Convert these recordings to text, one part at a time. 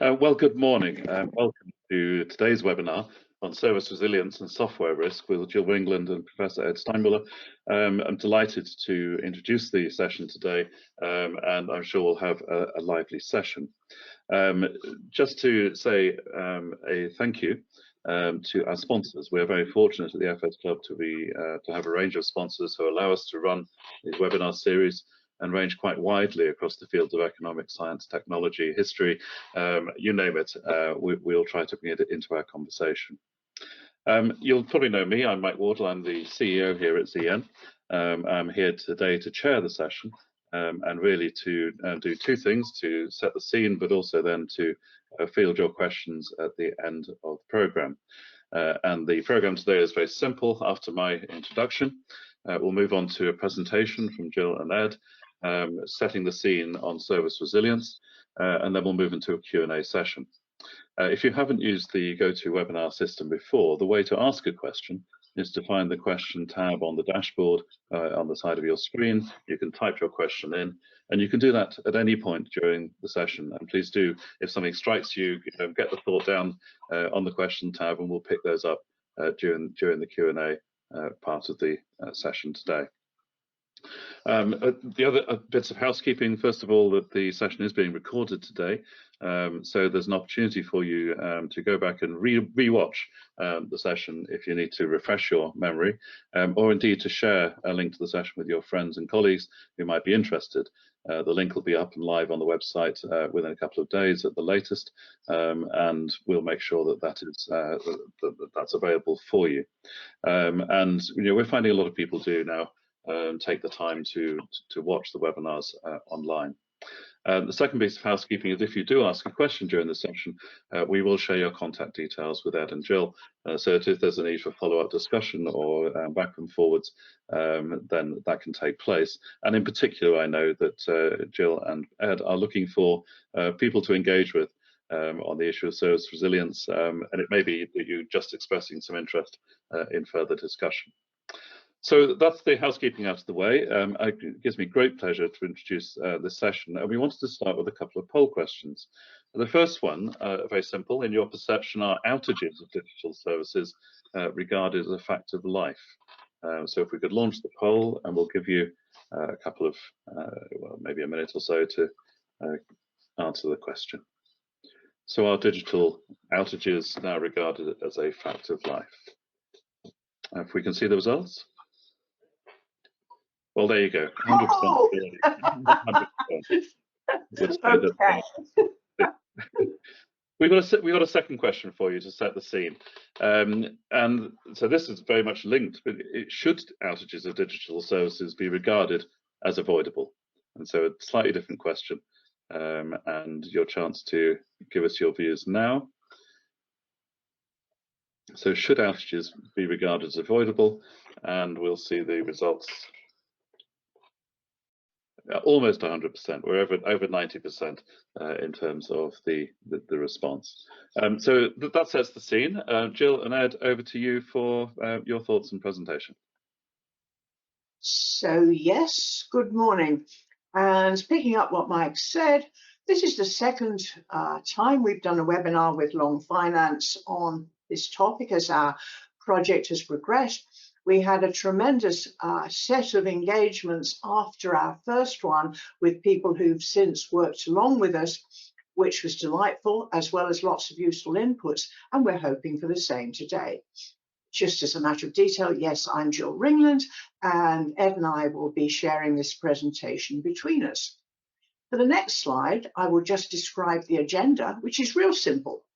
Well, good morning. Welcome to today's webinar on service resilience and software risk with Jill Ringland and Professor Ed Steinmuller. I'm delighted to introduce the session today, and I'm sure we'll have a lively session. Just to say a thank you to our sponsors. We're very fortunate at the FS Club to have a range of sponsors who allow us to run these webinar series and range quite widely across the fields of economic science, technology, history, you name it. We'll try to bring it into our conversation. You'll probably know me. I'm Mike Wardle. I'm the CEO here at ZN. I'm here today to chair the session and really to do two things: to set the scene, but also then to field your questions at the end of the program. And the program today is very simple. After my introduction, we'll move on to a presentation from Jill and Ed, setting the scene on service resilience, and then we'll move into a Q&A session. If you haven't used the GoToWebinar system before, the way to ask a question is to find the question tab on the dashboard on the side of your screen. You can type your question in, and you can do that at any point during the session. And please do, if something strikes you, get the thought down on the question tab, and we'll pick those up during the Q&A part of the session today. The other bits of housekeeping, first of all, that the session is being recorded today, so there's an opportunity for you to go back and re-watch the session if you need to refresh your memory, or indeed to share a link to the session with your friends and colleagues who might be interested. The link will be up and live on the website within a couple of days at the latest, and we'll make sure that that's available for you. And we're finding a lot of people do now take the time to watch the webinars online. The second piece of housekeeping is if you do ask a question during the session, we will share your contact details with Ed and Jill, so that if there's a need for follow-up discussion or back and forwards, then that can take place. And in particular, I know that Jill and Ed are looking for people to engage with on the issue of service resilience, and it may be that you're just expressing some interest in further discussion. So that's the housekeeping out of the way. It gives me great pleasure to introduce this session, and we wanted to start with a couple of poll questions. The first one, very simple: in your perception, are outages of digital services regarded as a fact of life? So if we could launch the poll, and we'll give you a couple of, well, maybe a minute or so to answer the question. So are digital outages now regarded as a fact of life? If we can see the results. Well, there you go. 100%. Oh! 100%. Okay. We've got a second question for you to set the scene, and so this is very much linked. But should outages of digital services be regarded as avoidable? And so a slightly different question, and your chance to give us your views now. So should outages be regarded as avoidable? And we'll see the results. Almost 100%. We're over 90% in terms of the response. So that sets the scene. Jill and Ed, over to you for your thoughts and presentation. So yes, good morning. And picking up what Mike said, this is the second time we've done a webinar with Long Finance on this topic as our project has progressed. We had a tremendous set of engagements after our first one with people who've since worked along with us, which was delightful, as well as lots of useful inputs, and we're hoping for the same today. Just as a matter of detail, yes, I'm Jill Ringland, and Ed and I will be sharing this presentation between us. For the next slide, I will just describe the agenda, which is real simple.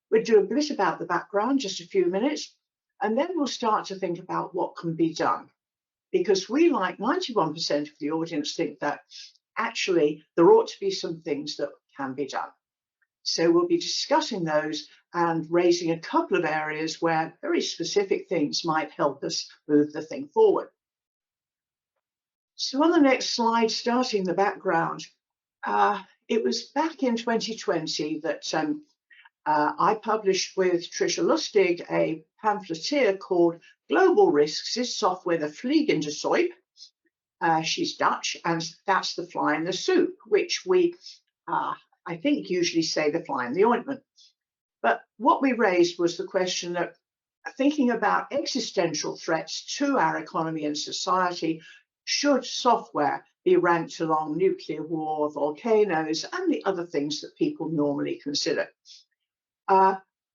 We'll do a bit about the background, just a few minutes, and then we'll start to think about what can be done. Because we, like 91% of the audience, think that actually there ought to be some things that can be done. So we'll be discussing those and raising a couple of areas where very specific things might help us move the thing forward. So on the next slide, starting the background, it was back in 2020 that I published with Tricia Lustig a pamphleteer called Global Risks is Software the Flieg in de Soep. She's Dutch, and that's the fly in the soup, which we I think, usually say the fly in the ointment. But what we raised was the question that thinking about existential threats to our economy and society, should software be ranked along nuclear war, volcanoes, and the other things that people normally consider?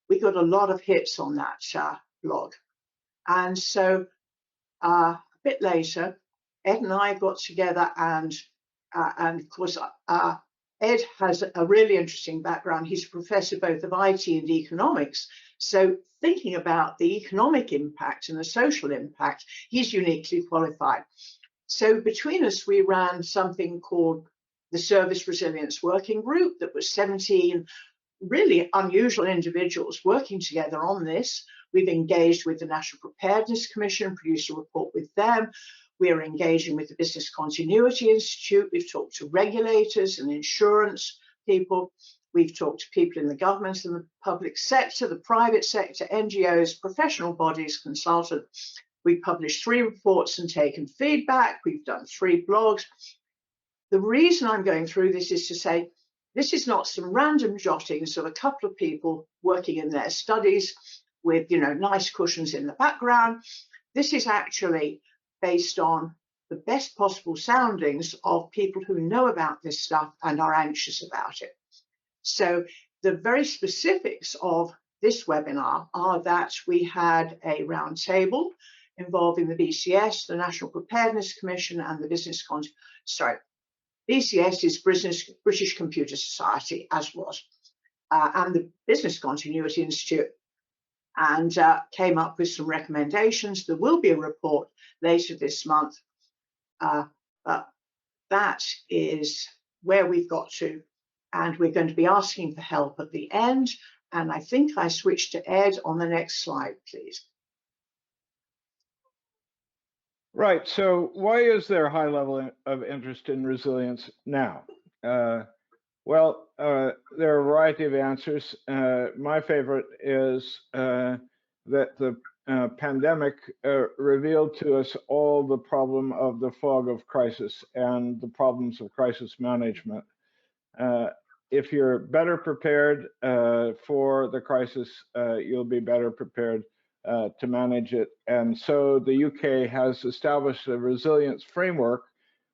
We got a lot of hits on that blog. And so a bit later, Ed and I got together, and of course, Ed has a really interesting background. He's a professor both of IT and economics. So thinking about the economic impact and the social impact, he's uniquely qualified. So between us, we ran something called the Service Resilience Working Group that was 17 really unusual individuals working together on this. We've engaged with the National Preparedness Commission, produced a report with them. We are engaging with the Business Continuity Institute. We've talked to regulators and insurance people. We've talked to people in the government and the public sector, the private sector, NGOs, professional bodies, consultants. We've published 3 reports and taken feedback. We've done 3 blogs. The reason I'm going through this is to say, this is not some random jottings of a couple of people working in their studies with, nice cushions in the background. This is actually based on the best possible soundings of people who know about this stuff and are anxious about it. So the very specifics of this webinar are that we had a roundtable involving the BCS, the National Preparedness Commission, and the BCS is British Computer Society, as was, and the Business Continuity Institute, and came up with some recommendations. There will be a report later this month, but that is where we've got to, and we're going to be asking for help at the end. And I think I switch to Ed on the next slide, please. Right, so why is there a high level of interest in resilience now? Well, there are a variety of answers. My favorite is that the pandemic revealed to us all the problem of the fog of crisis and the problems of crisis management. If you're better prepared for the crisis, you'll be better prepared to manage it. And so the UK has established a resilience framework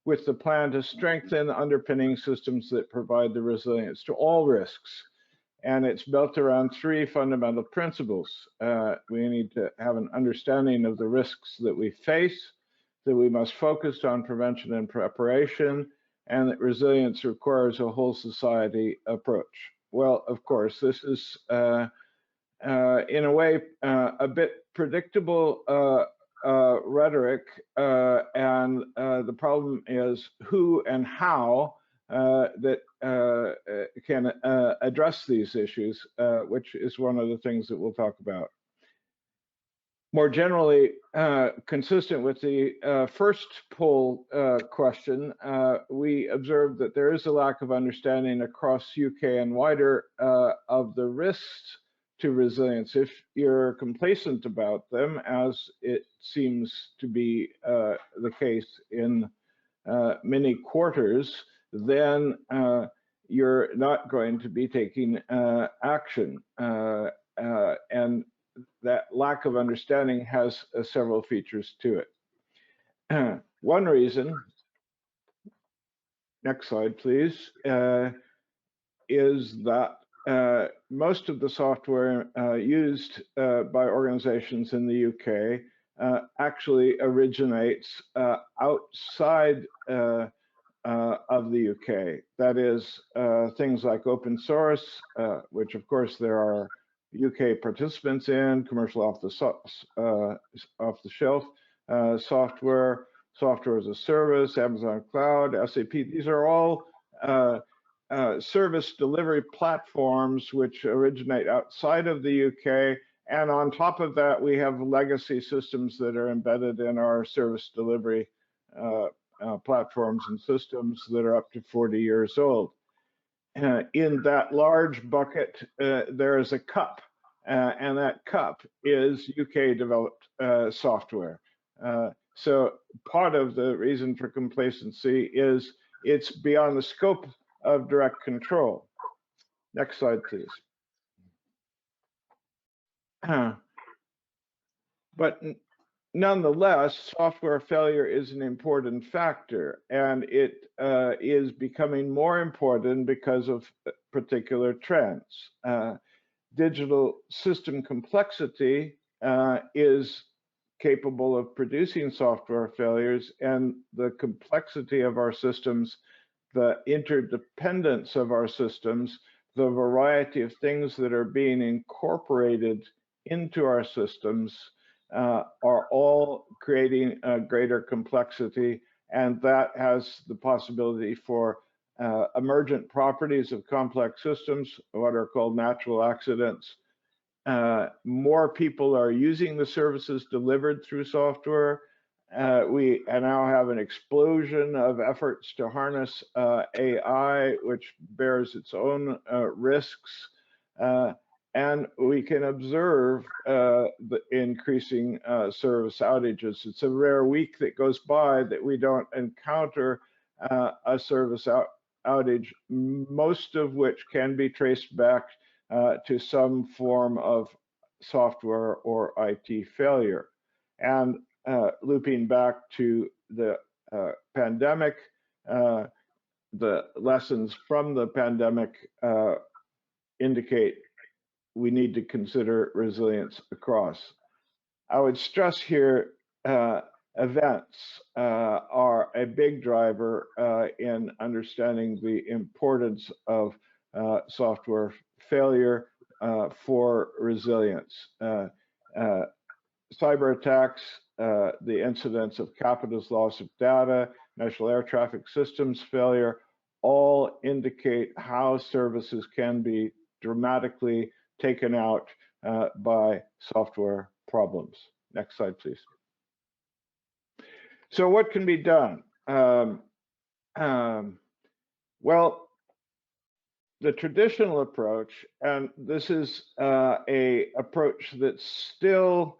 with the plan to strengthen underpinning systems that provide the resilience to all risks. And it's built around 3 fundamental principles. We need to have an understanding of the risks that we face, that we must focus on prevention and preparation, and that resilience requires a whole society approach. Well, of course, this is in a way a bit predictable rhetoric, and the problem is who and how that can address these issues, which is one of the things that we'll talk about. More generally, consistent with the first poll question, we observed that there is a lack of understanding across UK and wider of the risks to resilience. If you're complacent about them, as it seems to be the case in many quarters, then you're not going to be taking action. And that lack of understanding has several features to it. One reason, next slide please, is that most of the software used by organizations in the UK actually originates outside of the UK. That is, things like open source, which of course there are UK participants in, commercial off-the-shelf software, software as a service, Amazon Cloud, SAP. These are all service delivery platforms which originate outside of the UK. And on top of that, we have legacy systems that are embedded in our service delivery platforms and systems that are up to 40 years old. In that large bucket, there is a cup, and that cup is UK developed software. So part of the reason for complacency is it's beyond the scope of direct control. Next slide, please. But nonetheless, software failure is an important factor, and it is becoming more important because of particular trends. Digital system complexity is capable of producing software failures, and the complexity of our systems, the interdependence of our systems, the variety of things that are being incorporated into our systems are all creating a greater complexity, and that has the possibility for emergent properties of complex systems, what are called natural accidents. More people are using the services delivered through software. We now have an explosion of efforts to harness AI, which bears its own risks. And we can observe the increasing service outages. It's a rare week that goes by that we don't encounter a service outage, most of which can be traced back to some form of software or IT failure. And looping back to the pandemic, the lessons from the pandemic indicate we need to consider resilience across. I would stress here events are a big driver in understanding the importance of software failure for resilience. Cyber attacks, the incidence of Capita's loss of data, national air traffic systems failure, all indicate how services can be dramatically taken out by software problems. Next slide, please. So what can be done? Well, the traditional approach, and this is a approach that's still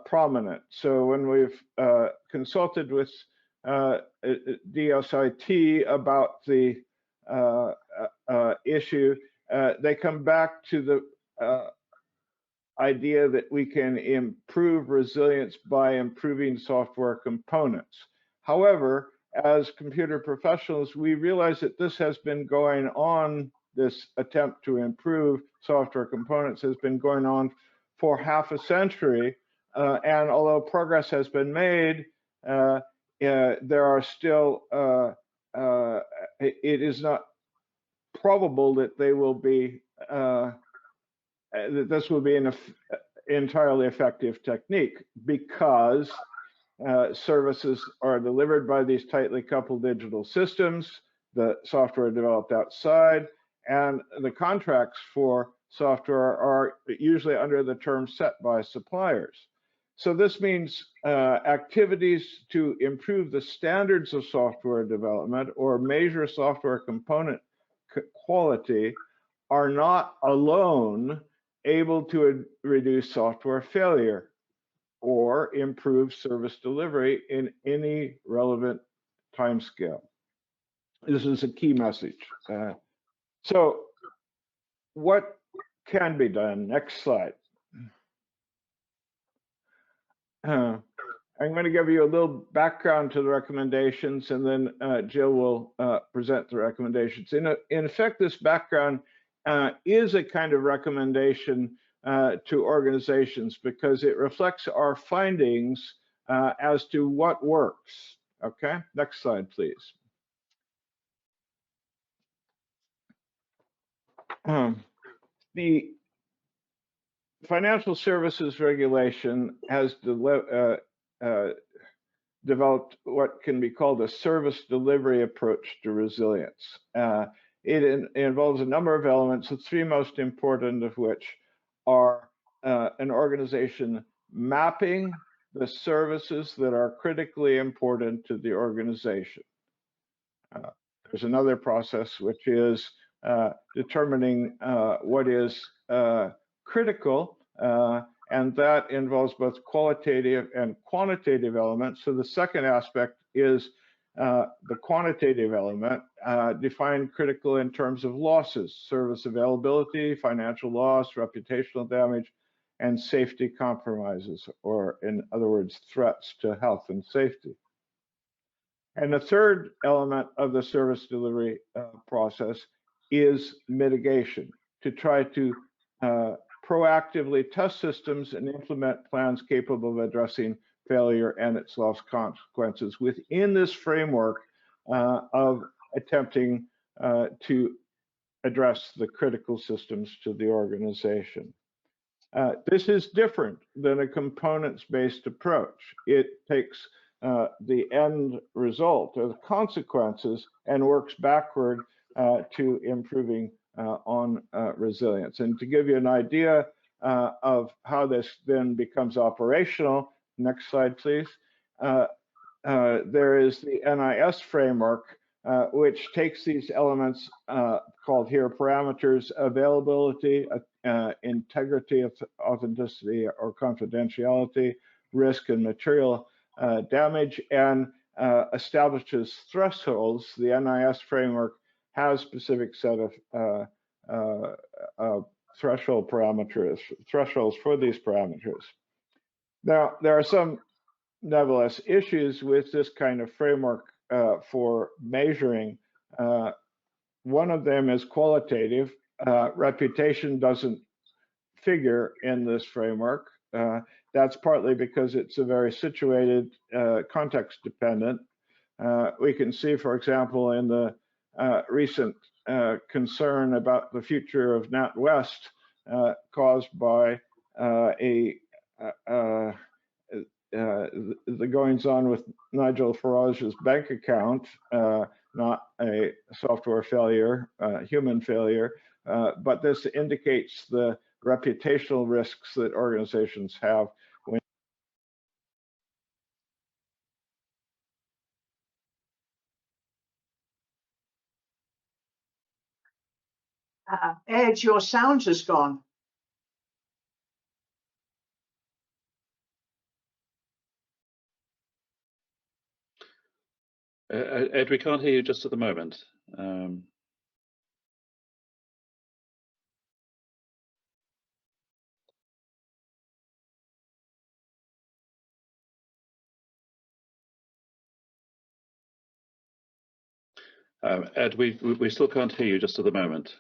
prominent. So when we've consulted with DSIT about the issue, they come back to the idea that we can improve resilience by improving software components. However, as computer professionals, we realize that this has been going on, this attempt to improve software components has been going on for half a century. And although progress has been made, there are still, it is not probable that they will be, that this will be an entirely effective technique, because services are delivered by these tightly coupled digital systems, the software developed outside, and the contracts for software are usually under the terms set by suppliers. So this means activities to improve the standards of software development or measure software component quality are not alone able to reduce software failure or improve service delivery in any relevant timescale. This is a key message. So what can be done? Next slide. I'm going to give you a little background to the recommendations, and then Jill will present the recommendations. In effect, this background is a kind of recommendation to organizations because it reflects our findings as to what works. Okay, next slide, please. The Financial Services Regulation has developed what can be called a service delivery approach to resilience. It involves a number of elements, the three most important of which are an organization mapping the services that are critically important to the organization. There's another process, which is determining what is critical, and that involves both qualitative and quantitative elements. So the second aspect is the quantitative element, define critical in terms of losses, service availability, financial loss, reputational damage, and safety compromises, or in other words, threats to health and safety. And the third element of the service delivery process is mitigation, to try to proactively test systems and implement plans capable of addressing failure and its loss consequences within this framework of attempting to address the critical systems to the organization. This is different than a components-based approach. It takes the end result or the consequences and works backward to improving on resilience. And to give you an idea of how this then becomes operational, next slide, please. There is the NIS framework, which takes these elements called here parameters: availability, integrity, authenticity, or confidentiality, risk, and material damage, and establishes thresholds. The NIS framework has a specific set of thresholds for these parameters. Now, there are some nevertheless issues with this kind of framework for measuring. One of them is qualitative. Reputation doesn't figure in this framework. That's partly because it's a very situated, context dependent. We can see, for example, in the recent concern about the future of NatWest caused by the goings on with Nigel Farage's bank account, not a software failure, human failure, but this indicates the reputational risks that organizations have when Ed, your sound has gone. Ed, we can't hear you just at the moment. Ed, we still can't hear you just at the moment.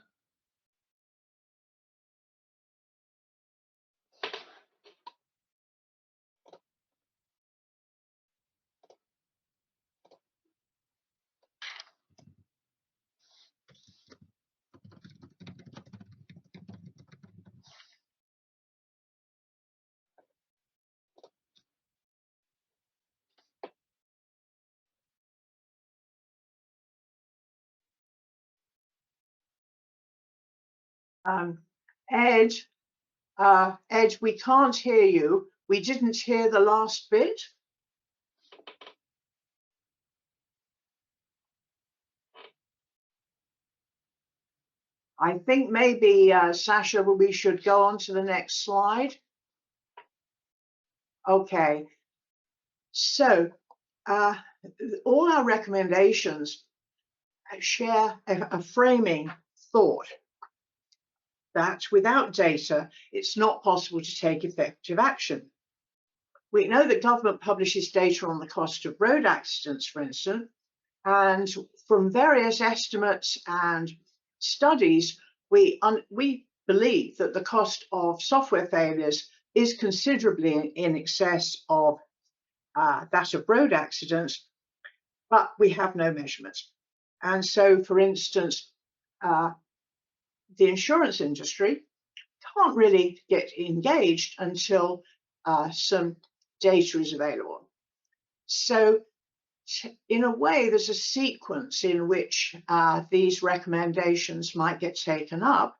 Ed, Ed, we can't hear you. We didn't hear the last bit. I think maybe, Sasha, we should go on to the next slide. Okay. So all our recommendations share a framing thought that without data, it's not possible to take effective action. We know that government publishes data on the cost of road accidents, for instance, and from various estimates and studies, we believe that the cost of software failures is considerably in excess of that of road accidents, but we have no measurements. And so, for instance, the insurance industry can't really get engaged until some data is available. So in a way, there's a sequence in which these recommendations might get taken up.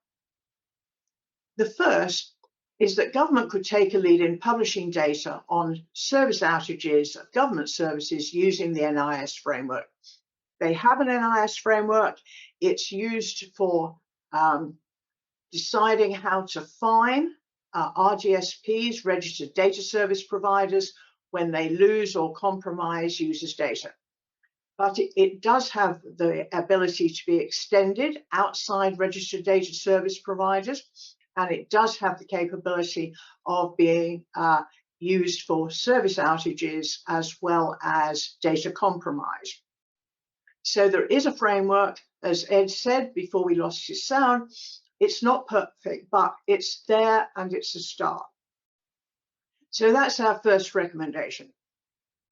The first is that government could take a lead in publishing data on service outages of government services using the NIS framework. They have an NIS framework. It's used for deciding how to fine RDSPs, registered data service providers, when they lose or compromise users' data. but it does have the ability to be extended outside registered data service providers, and it does have the capability of being used for service outages as well as data compromise. So there is a framework, as Ed said before we lost his sound. It's not perfect, but it's there and it's a start. So that's our first recommendation.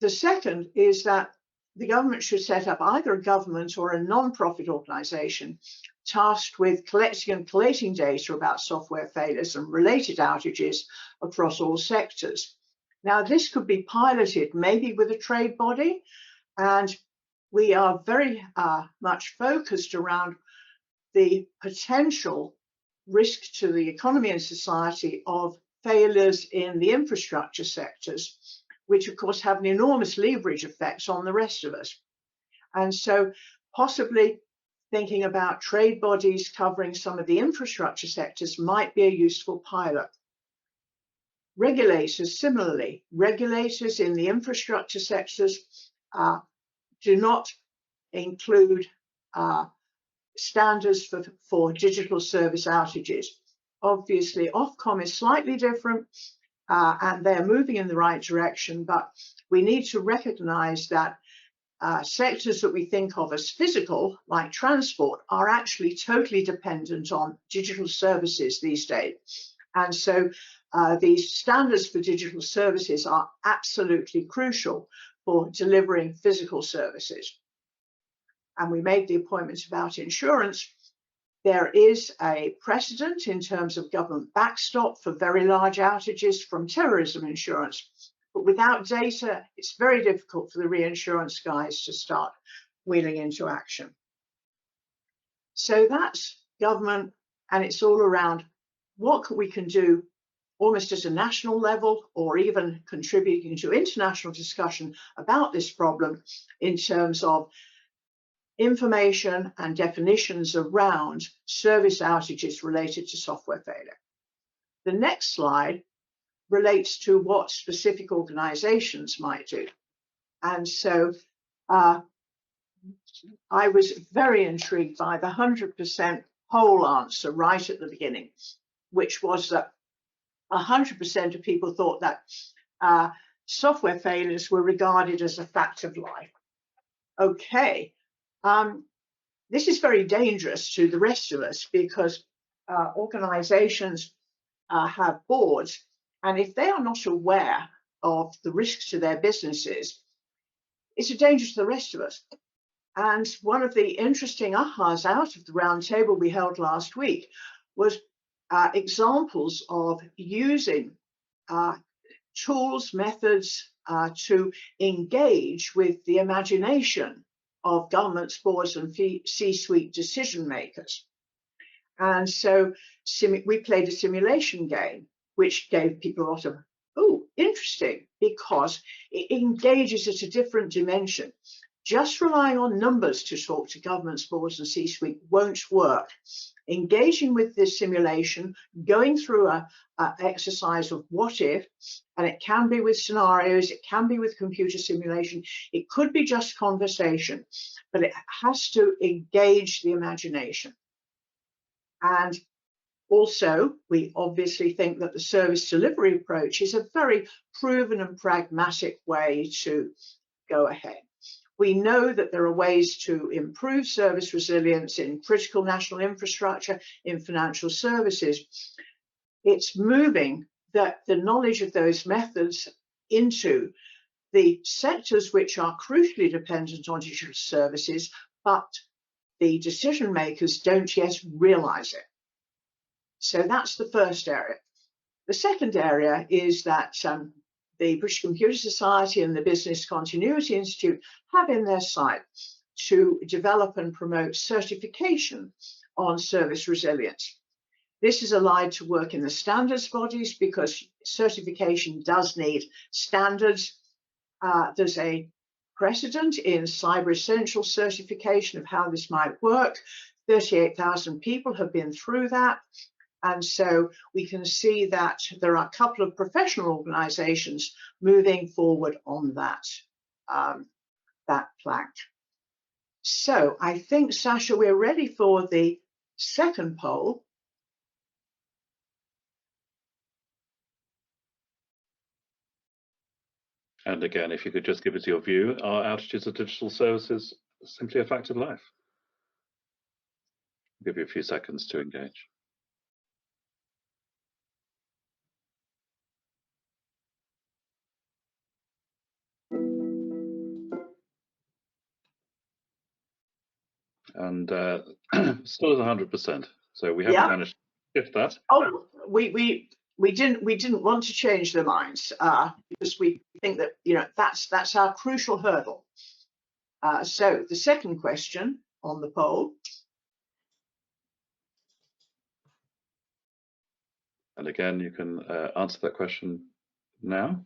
The second is that the government should set up either a government or a non-profit organization tasked with collecting and collating data about software failures and related outages across all sectors. Now, this could be piloted maybe with a trade body, and we are very much focused around the potential risk to the economy and society of failures in the infrastructure sectors, which of course have an enormous leverage effect on the rest of us. And so possibly thinking about trade bodies covering some of the infrastructure sectors might be a useful pilot. Regulators, similarly, regulators in the infrastructure sectors do not include standards for digital service outages. Obviously, Ofcom is slightly different, and they're moving in the right direction, but we need to recognize that sectors that we think of as physical, like transport, are actually totally dependent on digital services these days. And so these standards for digital services are absolutely crucial for delivering physical services. And we made the appointments about insurance. There is a precedent in terms of government backstop for very large outages from terrorism insurance. But without data, it's very difficult for the reinsurance guys to start wheeling into action. So that's government, and it's all around what we can do almost at a national level, or even contributing to international discussion about this problem in terms of information and definitions around service outages related to software failure. The next slide relates to what specific organizations might do. And so I was very intrigued by the 100% poll answer right at the beginning, which was that 100% of people thought that software failures were regarded as a fact of life. Okay. This is very dangerous to the rest of us because organizations have boards, and if they are not aware of the risks to their businesses, it's a danger to the rest of us. And one of the interesting ahas out of the roundtable we held last week was examples of using tools, methods to engage with the imagination of governments, boards, and C-suite decision makers. And so we played a simulation game, which gave people a lot of, oh, interesting, because it engages at a different dimension. Just relying on numbers to talk to governments, boards, and C-suite won't work. Engaging with this simulation, going through an exercise of what if, and it can be with scenarios, it can be with computer simulation, it could be just conversation, but it has to engage the imagination. And also, we obviously think that the service delivery approach is a very proven and pragmatic way to go ahead. We know that there are ways to improve service resilience in critical national infrastructure, in financial services. It's moving the knowledge of those methods into the sectors which are crucially dependent on digital services, but the decision makers don't yet realize it. So that's the first area. The second area is that the British Computer Society and the Business Continuity Institute have in their sight to develop and promote certification on service resilience. This is allied to work in the standards bodies because certification does need standards. There's a precedent in Cyber Essential certification of how this might work. 38,000 people have been through that. And so we can see that there are a couple of professional organizations moving forward on that, that plank. So I think, Sasha, we're ready for the second poll. And again, if you could just give us your view, are outages of digital services simply a fact of life? I'll give you a few seconds to engage. And still at 100%. So we haven't managed to shift that. Oh, we didn't want to change their minds because we think that, you know, that's our crucial hurdle. So the second question on the poll. And again, you can answer that question now.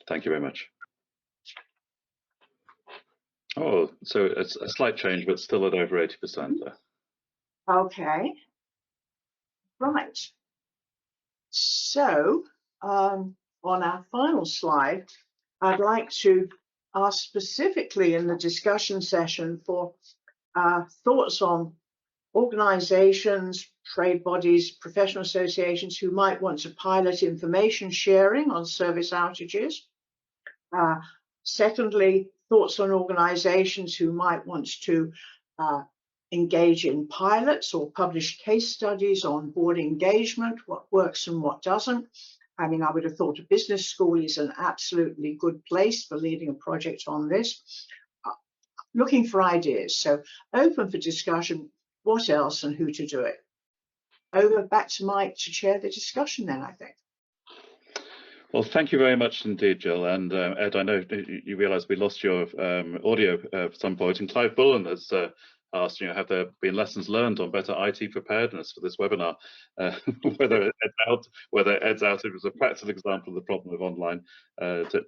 Thank you very much. Oh, so it's a slight change, but still at over 80% there. Okay. Right. So on our final slide, I'd like to ask specifically in the discussion session for thoughts on organizations, trade bodies, professional associations who might want to pilot information sharing on service outages. Secondly, thoughts on organizations who might want to engage in pilots or publish case studies on board engagement, what works and what doesn't. I mean, I would have thought a business school is an absolutely good place for leading a project on this. Looking for ideas, so open for discussion, what else and who to do it. Over back to Mike to chair the discussion then, I think. Well, thank you very much indeed, Jill. And Ed, I know you realise we lost your audio at some point, and Clive Bullen has asked, you know, have there been lessons learned on better IT preparedness for this webinar? Whether Ed's outage was a practical example of the problem of online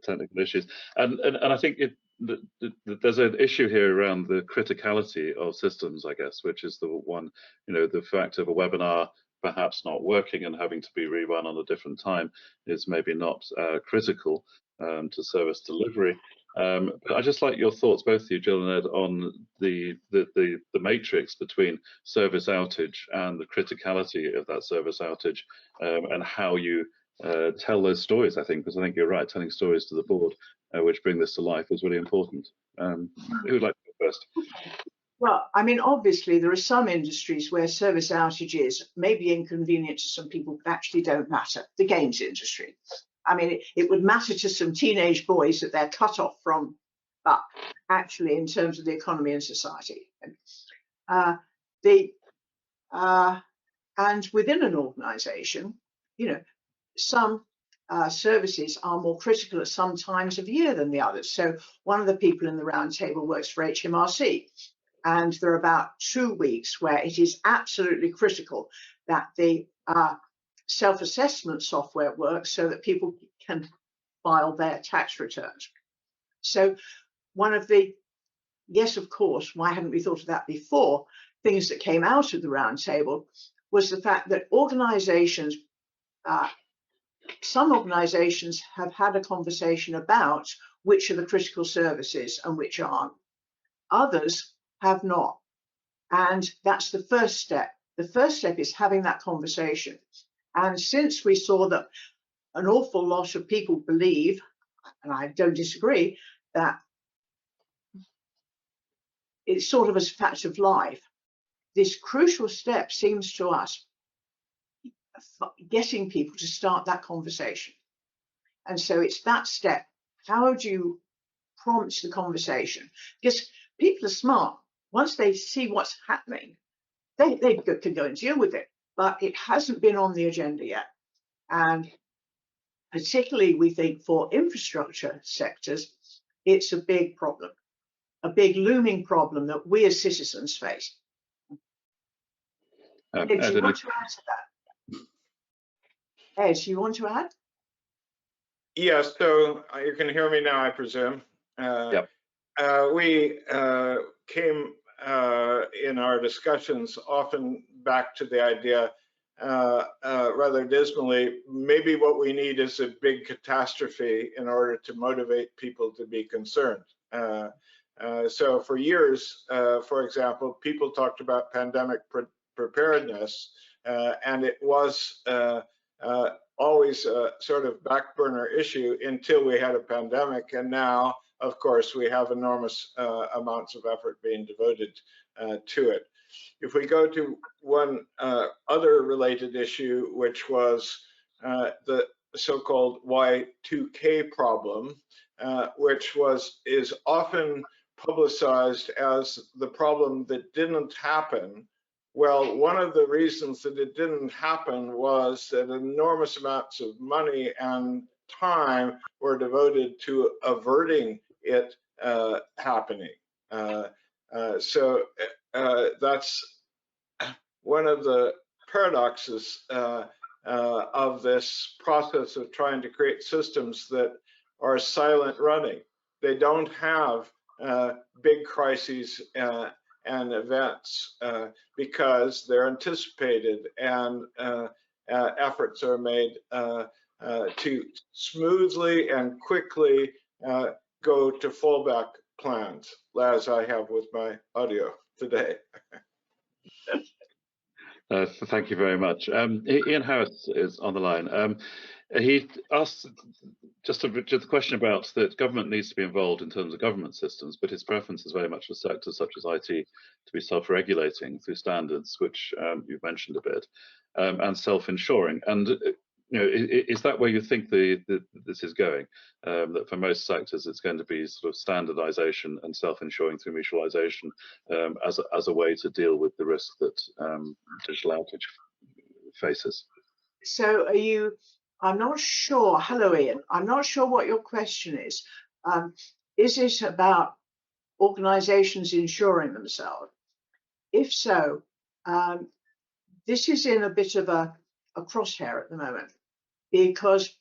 technical issues. And I think there's an issue here around the criticality of systems, I guess, which is the one, you know, the fact of a webinar perhaps not working and having to be rerun on a different time is maybe not critical to service delivery. But I just like your thoughts, both of you, Jill and Ed, on the matrix between service outage and the criticality of that service outage, and how you tell those stories, I think, because I think you're right, telling stories to the board which bring this to life is really important. Who would like to go first? Well, I mean, obviously, there are some industries where service outages may be inconvenient to some people, but actually don't matter. The games industry. I mean, it would matter to some teenage boys that they're cut off from, but actually, in terms of the economy and society. And within an organization, you know, some services are more critical at some times of year than the others. So one of the people in the roundtable works for HMRC. And there are about 2 weeks where it is absolutely critical that the self-assessment software works so that people can file their tax returns. So one of the, yes, of course, why hadn't we thought of that before, things that came out of the roundtable was the fact that organizations, some organizations have had a conversation about which are the critical services and which aren't. Others have not. And that's the first step. The first step is having that conversation. And since we saw that an awful lot of people believe, and I don't disagree, that it's sort of a fact of life, this crucial step seems to us getting people to start that conversation. And so it's that step. How do you prompt the conversation? Because people are smart. Once they see what's happening, they can go and deal with it, but it hasn't been on the agenda yet. And particularly, we think for infrastructure sectors, it's a big problem, a big looming problem that we as citizens face. Ed, do you want to add to that? Ed, you want to add? Yes, so you can hear me now, I presume. Yep. We came in our discussions often back to the idea, rather dismally, maybe what we need is a big catastrophe in order to motivate people to be concerned. So for years, for example, people talked about pandemic preparedness, and it was always a sort of back burner issue until we had a pandemic. And now, of course, we have enormous amounts of effort being devoted to it. If we go to one other related issue, which was the so-called Y2K problem, which is often publicized as the problem that didn't happen. Well, one of the reasons that it didn't happen was that enormous amounts of money and time were devoted to averting it happening. So that's one of the paradoxes of this process of trying to create systems that are silent running. They don't have big crises and events because they're anticipated, and efforts are made to smoothly and quickly go to fallback plans, as I have with my audio today. Thank you very much. Ian Harris is on the line. He asked just a question about that government needs to be involved in terms of government systems, but his preference is very much for sectors such as IT to be self-regulating through standards, which you've mentioned a bit, and self-insuring. And is that where you think this is going? That for most sectors, it's going to be sort of standardization and self-insuring through mutualization as a way to deal with the risk that digital outage faces. So I'm not sure, hello Ian, I'm not sure what your question is. Is it about organizations insuring themselves? If so, this is in a bit of a crosshair at the moment, because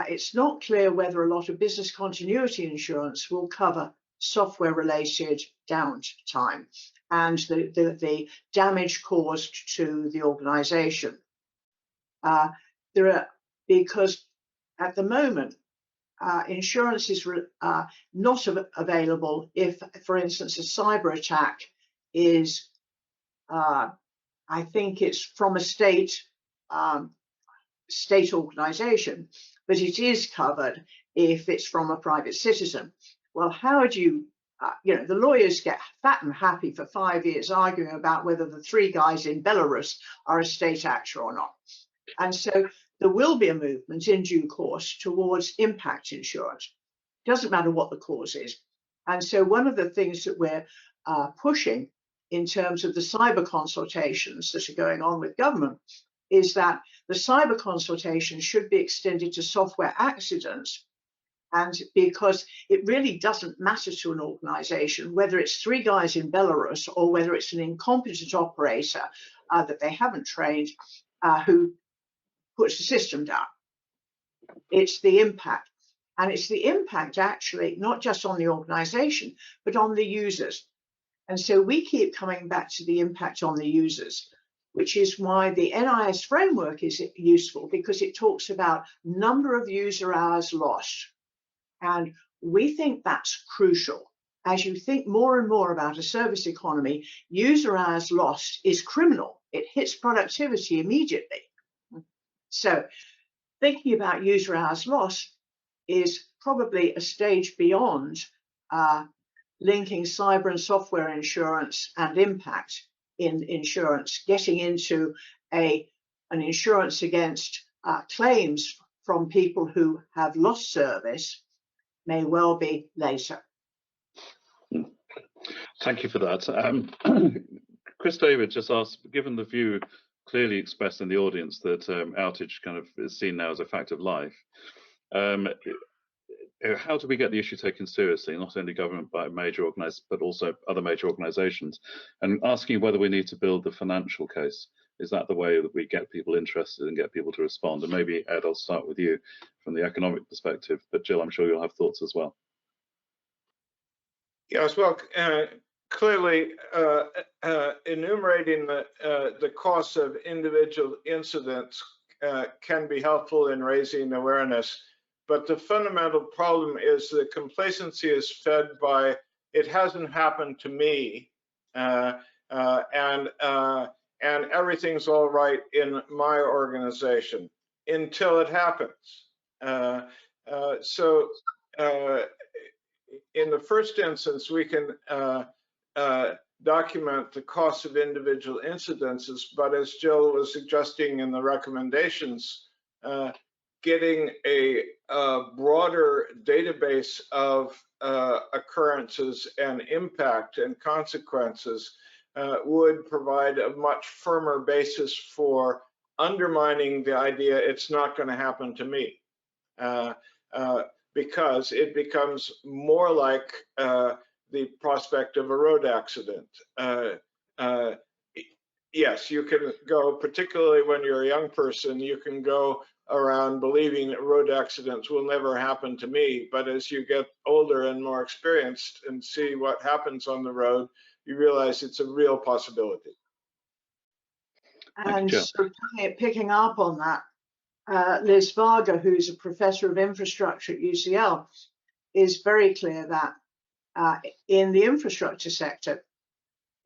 it's not clear whether a lot of business continuity insurance will cover software related downtime and the damage caused to the organization. Because at the moment, insurance is not available if, for instance, a cyber attack is, I think it's from a state organization, but it is covered if it's from a private citizen. Well, how do you, the lawyers get fat and happy for 5 years arguing about whether the 3 guys in Belarus are a state actor or not. And so there will be a movement in due course towards impact insurance. It doesn't matter what the cause is. And so one of the things that we're pushing in terms of the cyber consultations that are going on with government is that the cyber consultation should be extended to software accidents. And because it really doesn't matter to an organization whether it's 3 guys in Belarus or whether it's an incompetent operator that they haven't trained who puts the system down. It's the impact. And it's the impact actually, not just on the organization, but on the users. And so we keep coming back to the impact on the users, which is why the NIS framework is useful, because it talks about number of user hours lost. And we think that's crucial. As you think more and more about a service economy, user hours lost is criminal. It hits productivity immediately. So thinking about user hours lost is probably a stage beyond linking cyber and software insurance and impact in insurance, getting into an insurance against claims from people who have lost service may well be later. Thank you for that. Chris David just asked, given the view clearly expressed in the audience that outage kind of is seen now as a fact of life, how do we get the issue taken seriously, not only government but but also other major organizations, and asking whether we need to build the financial case? Is that the way that we get people interested and get people to respond? And maybe Ed, I'll start with you from the economic perspective, but Jill, I'm sure you'll have thoughts as well. Yes, well, clearly, enumerating the costs of individual incidents can be helpful in raising awareness, but the fundamental problem is that complacency is fed by "it hasn't happened to me," and everything's all right in my organization until it happens. So in the first instance, we can document the cost of individual incidences, but as Jill was suggesting in the recommendations, getting a broader database of occurrences and impact and consequences would provide a much firmer basis for undermining the idea it's not going to happen to me, because it becomes more like the prospect of a road accident. Yes, you can go, particularly when you're a young person, you can go around believing that road accidents will never happen to me. But as you get older and more experienced and see what happens on the road, you realize it's a real possibility. And so picking up on that, Liz Varga, who's a professor of infrastructure at UCL, is very clear that in the infrastructure sector,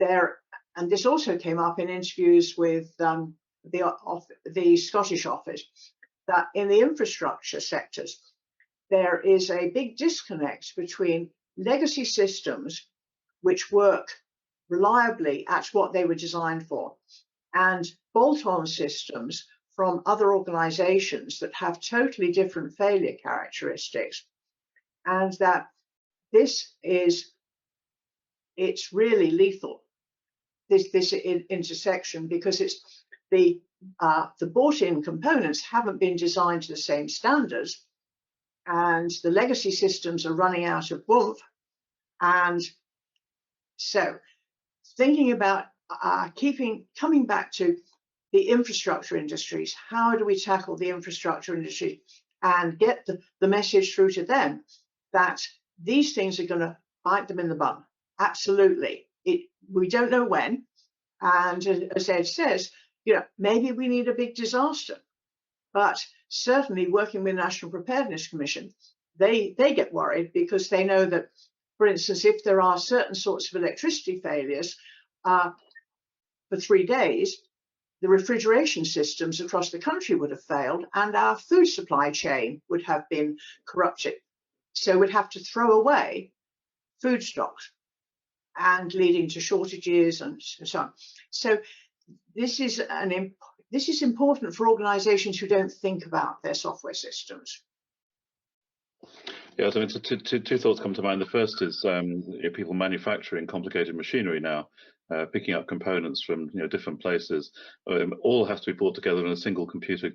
and this also came up in interviews with the Scottish office, that in the infrastructure sectors, there is a big disconnect between legacy systems which work reliably at what they were designed for, and bolt-on systems from other organizations that have totally different failure characteristics. And that it's really lethal, this intersection, because it's the bought-in components haven't been designed to the same standards, and the legacy systems are running out of oomph. And so thinking about coming back to the infrastructure industries, how do we tackle the infrastructure industry and get the message through to them that these things are going to bite them in the bum? Absolutely. We don't know when. And as Ed says, maybe we need a big disaster. But certainly working with National Preparedness Commission, they get worried because they know that, for instance, if there are certain sorts of electricity failures for 3 days, the refrigeration systems across the country would have failed and our food supply chain would have been corrupted. So we'd have to throw away food stocks, and leading to shortages and so on. So this is important for organizations who don't think about their software systems. Yeah, so two thoughts come to mind. The first is people manufacturing complicated machinery now, picking up components from different places, all have to be brought together in a single computer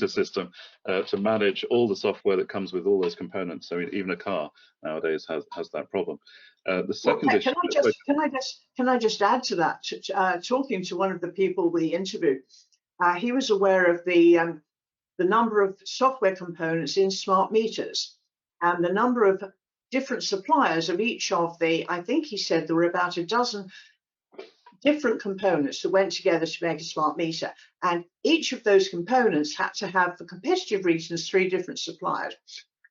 system to manage all the software that comes with all those components. So even a car nowadays has that problem. The second issue. Can I just add to that? Talking to one of the people we interviewed, he was aware of the number of software components in smart meters and the number of different suppliers of each of I think he said there were about a dozen different components that went together to make a smart meter. And each of those components had to have, for competitive reasons, 3 different suppliers.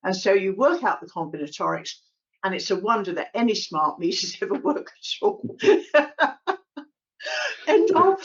And so you work out the combinatorics, and it's a wonder that any smart meters ever work at all. End of.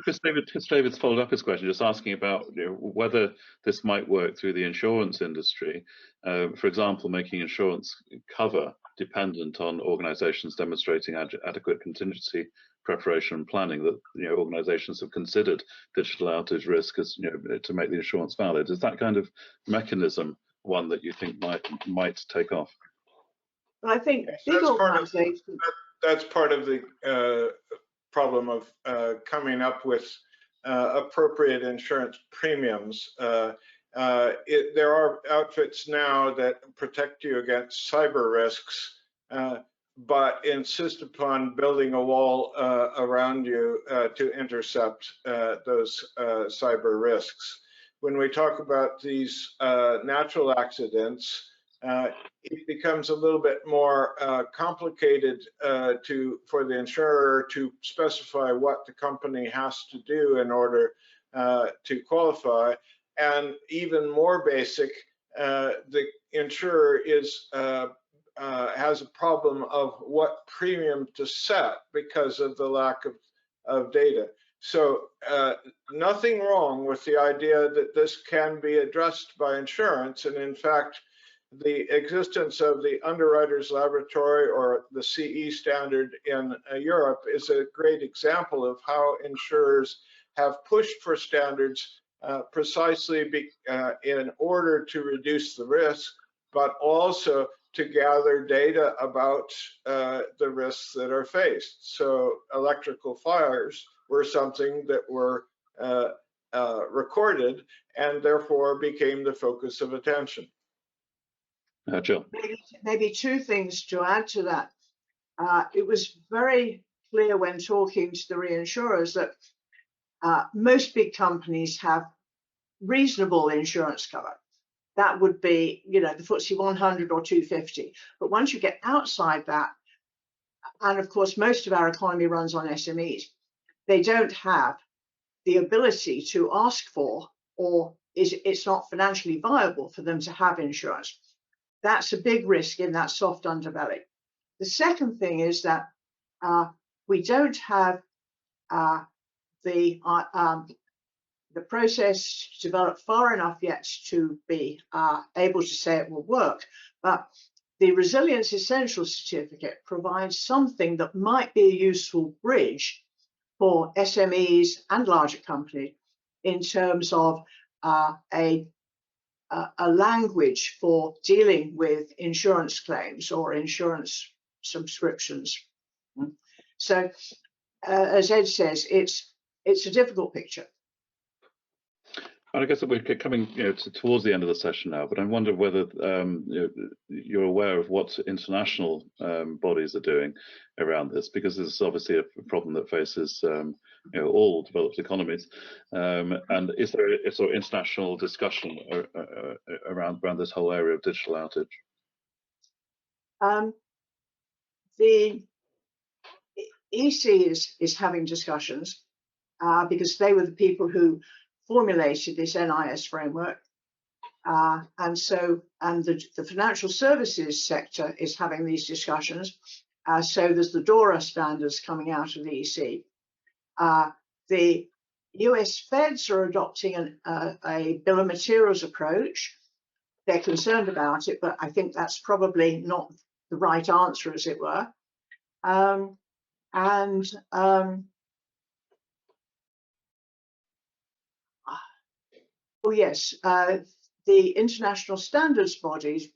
Chris David's followed up his question, just asking about whether this might work through the insurance industry. For example, making insurance cover dependent on organizations demonstrating adequate contingency preparation and planning, that organizations have considered digital outage risk as to make the insurance valid. Is that kind of mechanism one that you think might take off? Well, I think big organizations. That's part of the problem of coming up with appropriate insurance premiums. There are outfits now that protect you against cyber risks, but insist upon building a wall around you to intercept those cyber risks. When we talk about these natural accidents, it becomes a little bit more complicated for the insurer to specify what the company has to do in order to qualify. And even more basic, the insurer has a problem of what premium to set because of the lack of data. So nothing wrong with the idea that this can be addressed by insurance. And in fact, the existence of the Underwriters Laboratory, or the CE standard in Europe, is a great example of how insurers have pushed for standards precisely in order to reduce the risk, but also to gather data about the risks that are faced. So electrical fires were something that were recorded and therefore became the focus of attention. Jill. Maybe two things to add to that. It was very clear when talking to the reinsurers that most big companies have reasonable insurance cover. That would be, the FTSE 100 or 250. But once you get outside that, and of course, most of our economy runs on SMEs, they don't have the ability to ask for, or it's not financially viable for them to have insurance. That's a big risk in that soft underbelly. The second thing is that we don't have the process developed far enough yet to be able to say it will work. But the Resilience Essential Certificate provides something that might be a useful bridge for SMEs and larger companies in terms of a language for dealing with insurance claims or insurance subscriptions. So, as Ed says, it's a difficult picture. And I guess that we're coming towards the end of the session now, but I wonder whether you're aware of what international bodies are doing around this, because this is obviously a problem that faces all developed economies. And is there a sort of international discussion around this whole area of digital outage? The EC is having discussions because they were the people who formulated this NIS framework, and the financial services sector is having these discussions. So there's the DORA standards coming out of the EC. The US Feds are adopting a bill of materials approach. They're concerned about it, but I think that's probably not the right answer, as it were. Oh yes, the international standards bodies,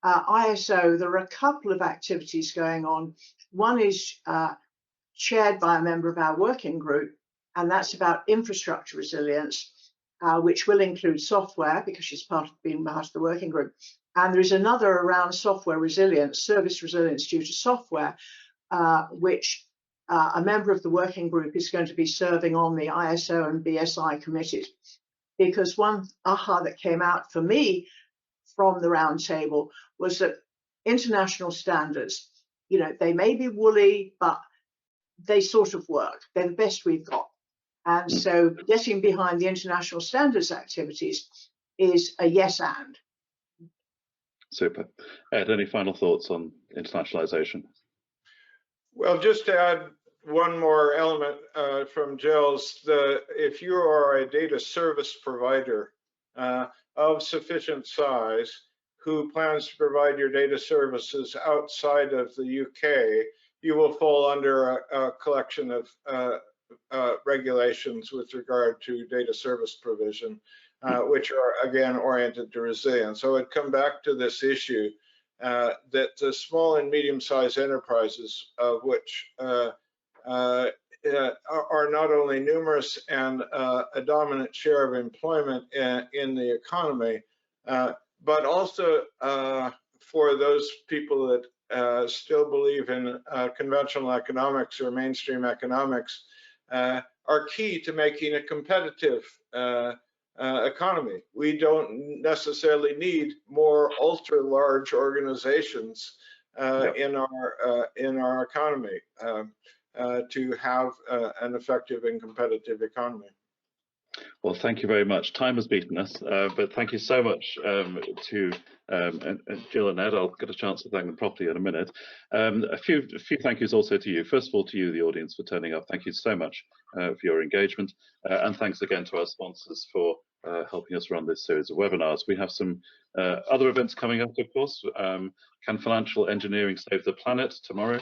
ISO, there are a couple of activities going on. One is chaired by a member of our working group, and that's about infrastructure resilience, which will include software, because she's been part of the working group. And there is another around software resilience, service resilience due to software, which a member of the working group is going to be serving on the ISO and BSI committees. Because one aha that came out for me from the roundtable was that international standards, they may be woolly, but they sort of work. They're the best we've got. And so getting behind the international standards activities is a yes and. Super. Ed, any final thoughts on internationalization? Well, just to add one more element from Jill's, if you are a data service provider of sufficient size who plans to provide your data services outside of the UK, you will fall under a collection of regulations with regard to data service provision, which are again oriented to resilience. So I'd come back to this issue that the small and medium-sized enterprises, of which are not only numerous and a dominant share of employment in the economy, but also for those people that still believe in conventional economics or mainstream economics, are key to making a competitive economy. We don't necessarily need more ultra large organizations in our economy to have an effective and competitive economy. Well, thank you very much. Time has beaten us, but thank you so much to Jill and Ed. I'll get a chance to thank them properly in a minute. A few thank yous also to you. First of all, to you, the audience, for turning up. Thank you so much for your engagement, and thanks again to our sponsors for helping us run this series of webinars. We have some other events coming up, of course. Can Financial Engineering Save the Planet tomorrow?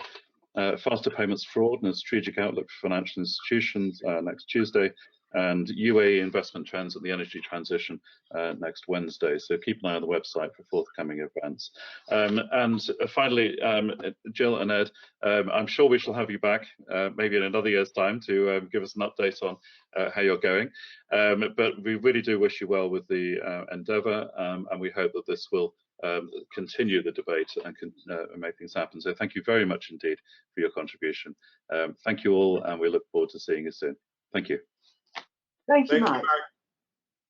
Faster Payments Fraud and a Strategic Outlook for Financial Institutions next Tuesday, and UAE investment trends and the energy transition next Wednesday. So keep an eye on the website for forthcoming events. And finally, Jill and Ed, I'm sure we shall have you back maybe in another year's time to give us an update on how you're going. But we really do wish you well with the endeavour, and we hope that this will continue the debate and make things happen. So thank you very much indeed for your contribution. Thank you all, and we look forward to seeing you soon. Thank you. Thank you, Mike.